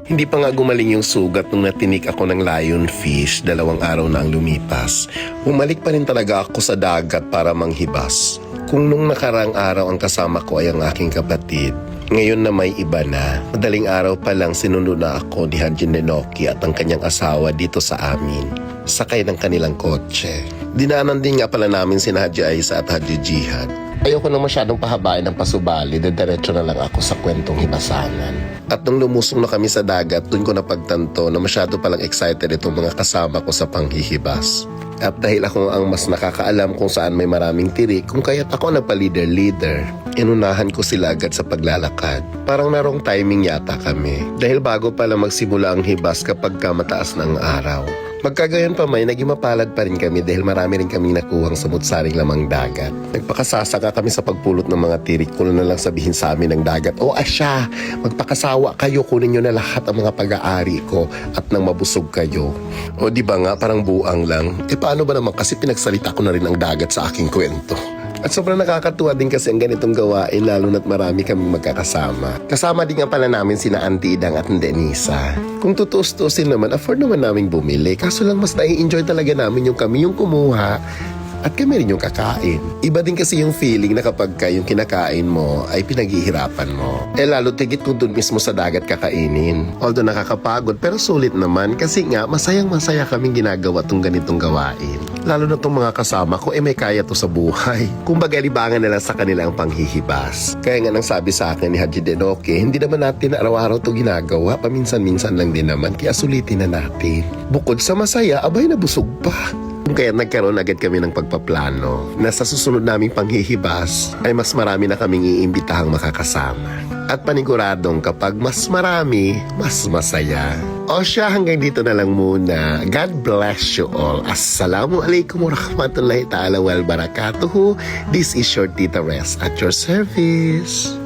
Hindi pa nga gumaling yung sugat nung natinik ako ng lionfish, 2 araw na ang lumipas. Bumalik pa rin talaga ako sa dagat para manghibas. Kung nung nakarang araw ang kasama ko ay ang aking kapatid, ngayon na may iba na. Madaling araw pa lang sinunod na ako ni Haji Nenoki at ang kanyang asawa dito sa amin. Sakay ng kanilang kotse. Dinaanan din nga pala namin si Haji Aisa at Haji Jihad. Ayoko nang masyadong pahabain ng pasubali, diretso na lang ako sa kwentong hibasangan. At nung lumusong na kami sa dagat, dun ko napagtanto na masyado palang excited itong mga kasama ko sa panghihibas. At dahil ako ang mas nakakaalam kung saan may maraming tirik, kung kaya't ako nagpa-leader, inunahan ko sila agad sa paglalakad. Parang narong timing yata kami. Dahil bago pala magsimula ang hibas kapag mataas na ang araw. Magkagayon pa may, naging mapalad pa rin kami dahil marami rin kaming nakuhang samut-saring lamang dagat. Nagpakasasaka kami sa pagpulot ng mga tirik, kuno na lang sabihin sa amin ng dagat, "O asya, magpakasawa kayo, kunin nyo na lahat ang mga pag-aari ko at nang mabusog kayo." O di ba nga, parang buang lang. Paano ba naman kasi pinagsalita ko na rin ang dagat sa aking kwento. At sobrang nakakatuwa din kasi ang ganitong gawain, lalo na't marami kaming magkakasama. Kasama din nga pala namin sina Auntie Idang at Denisa. Kung tutustusin naman, afford naman naming bumili. Kaso lang mas nai-enjoy talaga namin yung kami yung kumuha at kami rin yung kakain. Iba din kasi yung feeling na kapag yung kinakain mo ay pinaghihirapan mo. Lalo tigit kung dun mismo sa dagat kakainin. Although nakakapagod pero sulit naman kasi nga masayang-masaya kaming ginagawa tong ganitong gawain. Lalo na tong mga kasama ko may kaya to sa buhay. Kumbaga libangan nila sa kanila ang panghihibas. Kaya nga nang sabi sa akin ni Haji Denoke, hindi naman natin araw-araw to ginagawa. Paminsan-minsan lang din naman kaya sulitin na natin. Bukod sa masaya, abay nabusog pa. Kaya nagkaroon agad kami ng pagpaplano na sa susunod naming panghihibas ay mas marami na kaming iimbitahang makakasama. At paniguradong kapag mas marami, mas masaya. O siya, hanggang dito na lang muna. God bless you all. Assalamualaikum warahmatullahi ta'ala wal barakatuhu. This is your Tita Res at your service.